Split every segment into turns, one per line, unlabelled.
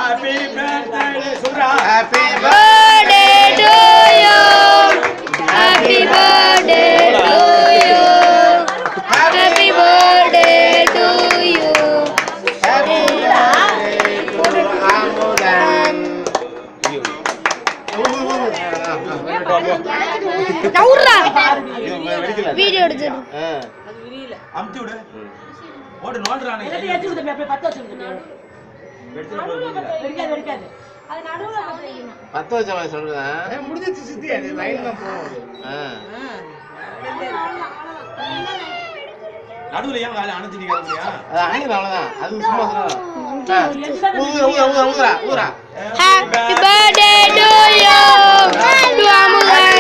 Happy birthday Surya.
Happy birthday to you. Happy birthday to you. Happy birthday to you. Happy birthday to Amudan. நவுறா video எடுத்து அது விரியல அம்தி விடு ஓடு நோட்றானே ஏத்தி விடு அப்படியே 10 வச்சு விடு வெடிக்காது அது நடுவுல வைக்கணும் 10 வச்ச மாதிரி சொல்றேன் முடிஞ்சிச்சு சித்தி அது லைன் தான் போகுது நடுவுல ஏன் கால அணைச்சு நிக்காதீங்க அது அணைங்க அவ்வளவுதான் அது சும்மா ஊரா ஊரா Happy birthday to you to Amudan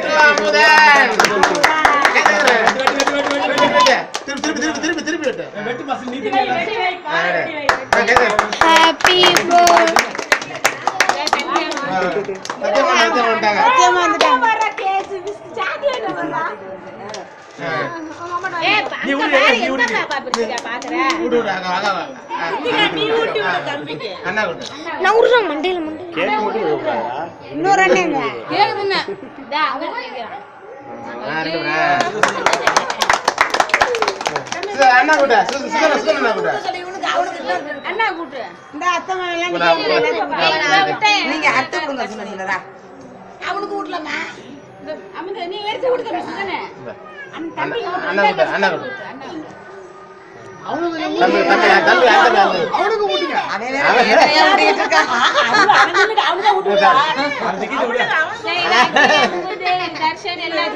to Amudan திருப்பி வெட்டு மாசம் நீ Happy birthday சத்தியமா வந்துட்டாங்க வர கேஸ் சாக்லேட் வரா நீ என்ன பாக்குற நீ ஊட்டி விடு தம்பிக்கு அண்ணா கொடு நான் உருறேன் மண்டையில கேக் மட்டும் வைக்கறாயா இன்னொரு அண்ணேங்க கேக் தின்ன டா அவன் கேக்குறான் அண்ணா கொடு சுகர் அண்ணா கொடு அண்ணா கூட்டு இந்த அத்தம்மா எல்லாம் நீங்க அத்தை கொடுங்க சொன்னீங்களா அவனுக்கு ஊட்டலமா அம்மா நீ எடுத்து கொடுக்க சொன்னே தம்பி அண்ணா கொடு அவனுக்கு ஊட்டுங்க அவன் வேற ஊட்டிட்டு இருக்கா அவனுக்கு ஊட்டுடா தர்ஷன் எல்லாம்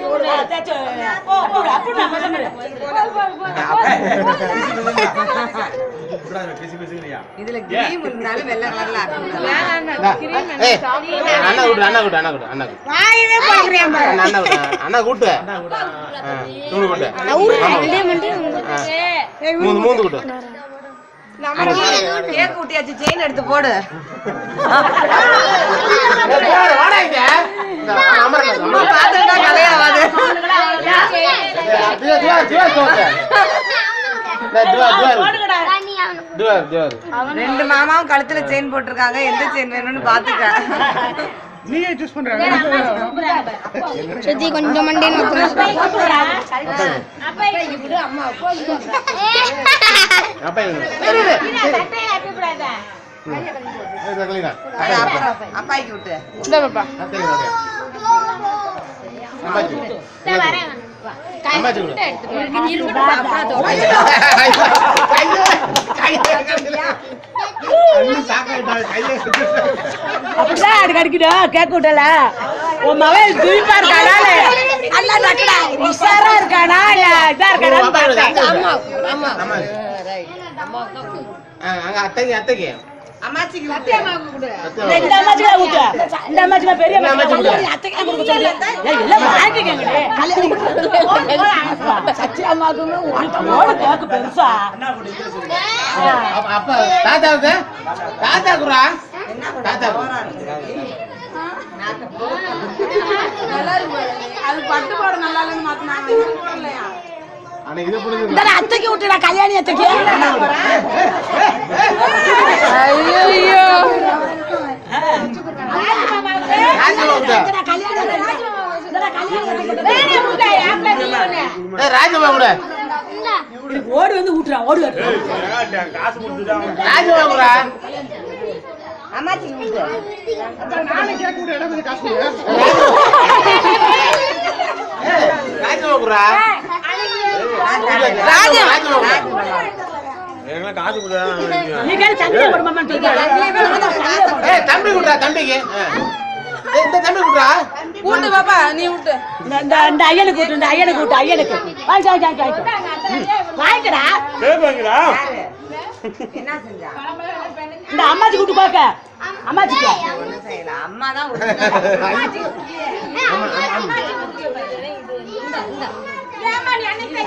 அப்படி நம்ம சொன்னது இதுல கிரீம் இருந்தாலும் வெள்ளை கலர்ல அண்ணா கூட்டு வாயிலே பாக்குறேன் அண்ணா கூட்டு தூணு கூட்டு மூந்து கூட்டு கேக் ஊட்டியாச்சு செயின் எடுத்து போடு கலையாவாது ரெண்டு மாமாவும் கழுத்துல செயின் போட்டிருக்காங்க எந்த செயின் வேணும்னு பாத்துக்க நீயே சூஸ் பண்ற சுத்தி கொஞ்சம் மண்டே நோக்கு அப்பா இங்க அம்மா அப்பா சட்டை ஹேப்பி பிரதர் அப்பாய்க்கு விட்டு இந்த பாப்பா அம்மாச்சி நான் வரேன் அம்மாச்சி விட்டு அப்படிதான் அடிக்கடிக்கிடும் கேக் விட்டல உன் மகன் துணிப்பா இருக்கானா உஷாரா இருக்கானா இல்ல இதா இருக்கானா அத்தைக்கு அம்மாச்சிக்கு இந்த அம்மாச்சி ஊட்டு இந்த அம்மாச்சி பெரிய அம்மாச்சி அத்தைக்கு கொடுக்க சொல்லு எல்லாம் வாங்கிக்கங்க சச்சி அம்மாக்கு ஒரு கேக் பெருசா அப்பா தாத்தா குரா தாத்தா நல்லா இருக்கு அது பட்டு போட நல்லா இல்லன்னு மாத்துனாங்க இது போடலையா அண்ணே இது போடுங்க இந்த அத்தைக்கு விட்டுடா கல்யாணி அத்தைக்கு ஐயோ ராஜமா கூட ஓடி வந்து ஊட்டுறான் ஓடி காசு கொடுத்துட்டான் ராஜமா கூட அம்மாச்சி ஊட்டு நானே கேக் ஊட்டு இடம் வந்து காசு கொடு ராஜமா கூட ராஜமா எங்க காசு கொடுடா நீ கேளு தம்பி போடு மாமா ஏய் தம்பி குடுடா தம்பிக்கு இந்த தம்பி குடுடா ஊட்டு பாப்பா நீ ஊட்டு இந்த ஐயனுக்கு ஊட்டு இந்த ஐயனுக்கு வாய் வாய்க்கடா கேக்குங்கடா என்ன செஞ்சா இந்த அம்மாச்சி கூட்டு பாக்க அம்மாச்சிக்கு ஒண்ணு செய்யல அம்மா தான் அம்மாச்சி இந்த ஏமா நீ அன்னைக்கு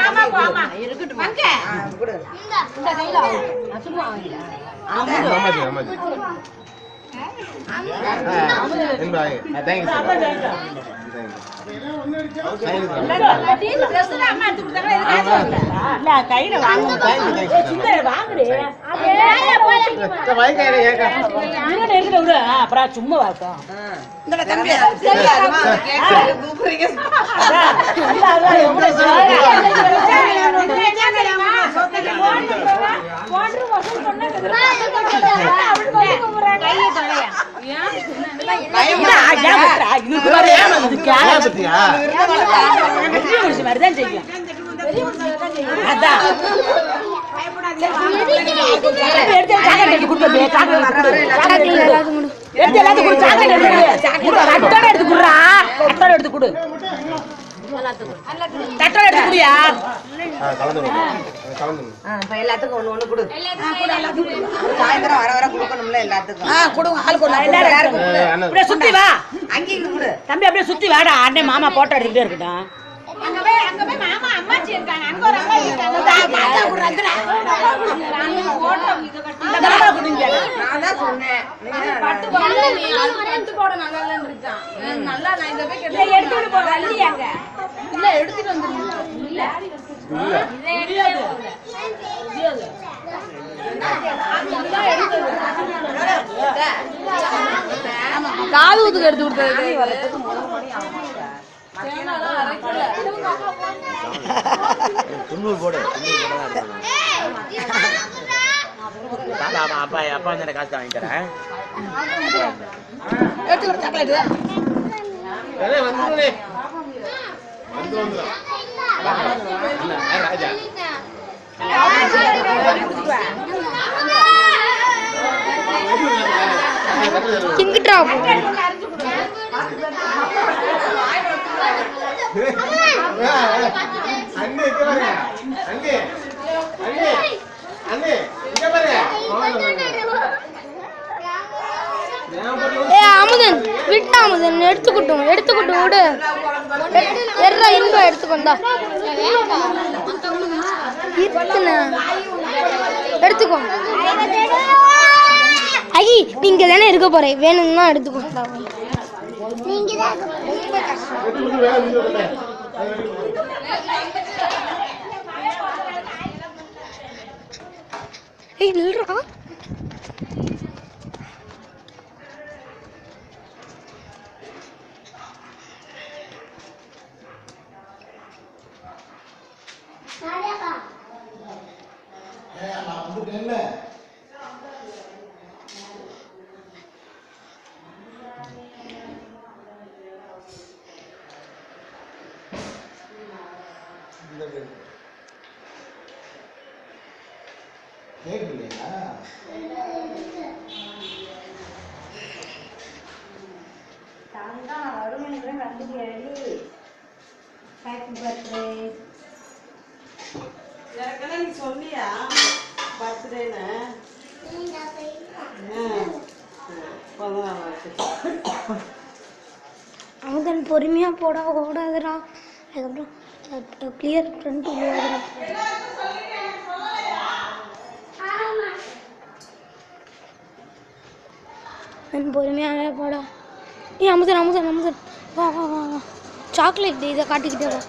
ஆமா போமா இருக்கட்டும் வாங்க குடு இந்த கையில சும்மா வாங்கிடா அம்மாச்சி என்பாய் தேங்க்ஸ்
அப்புறம் சும்மா வாக்கும்
எல்லாத்துக்கும் ஒண்ணு ஒண்ணு கொடு. சாயந்தரம் வர வர கொடுக்கணும்ல எல்லாத்துக்கும்.
சுத்தி வா
அங்கேயும் கொடு
தம்பி, அப்படியே சுத்தி வாடா. அண்ணன் மாமா போட்டோ எடுத்துக்கிட்டே இருக்கட்டும்.
காது ஊத்துக்கு எடுத்து கொடுத்தது
துண்ணூறு போடு. அப்பா அப்பா வந்து காசு வாங்கி தரேன். ராஜா
எங்கிட்டா அமுதன் விட்டா அமுதன் எடுத்துக்கிட்டோம் விடு எர்ரா இன்பம் எடுத்துக்கொண்டா எடுத்துக்கோ. ஐ நீங்க தானே இருக்க போறேன், வேணும்னா எடுத்துக்கோ. ஏய் நில்றா. அமுதன் பொறுமையா போடா, ஓடாதடா. அதுக்கப்புறம் கிளியர் ஃப்ரண்ட் ஓடுறா. பொறுமையாவே போடா. ஏ அமுதன் அமுதன் அமுதன் வா வா வா வா. சாக்லேட் இதை காட்டிக்கிட்டே வா.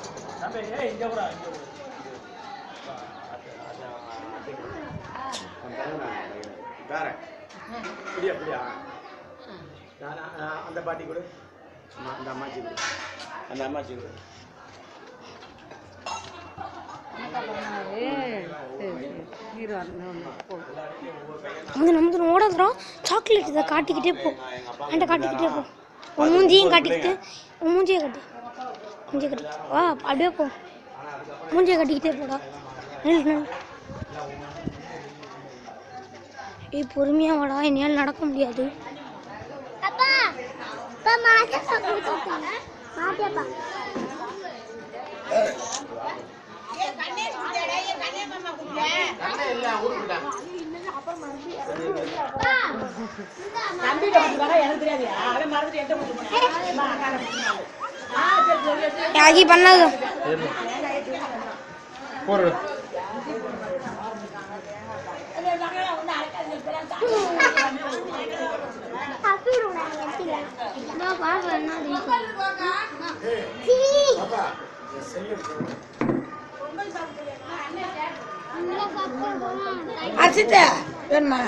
அந்த பாட்டி கூட அந்த அம்மாச்சி கூட அந்த அம்மாச்சி கூட
அமுதன் ஓடாதடா. சாக்லேட் இதை காட்டிக்கிட்டே போ. என்கிட்ட காட்டிக்கிட்டே போ. உன் மூஞ்சியும் காட்டிக்கிட்டு உன் மூஞ்சியை காட்டு. மூஞ்சியை கட்டி வா, அப்படியே போ. மூஞ்சியை கட்டிக்கிட்டே போடா. ஏய் பொறுமையா வாடா, என்னால் நடக்க முடியாது. ஆகி பண்ணாது
அரிசித்த வேணுமா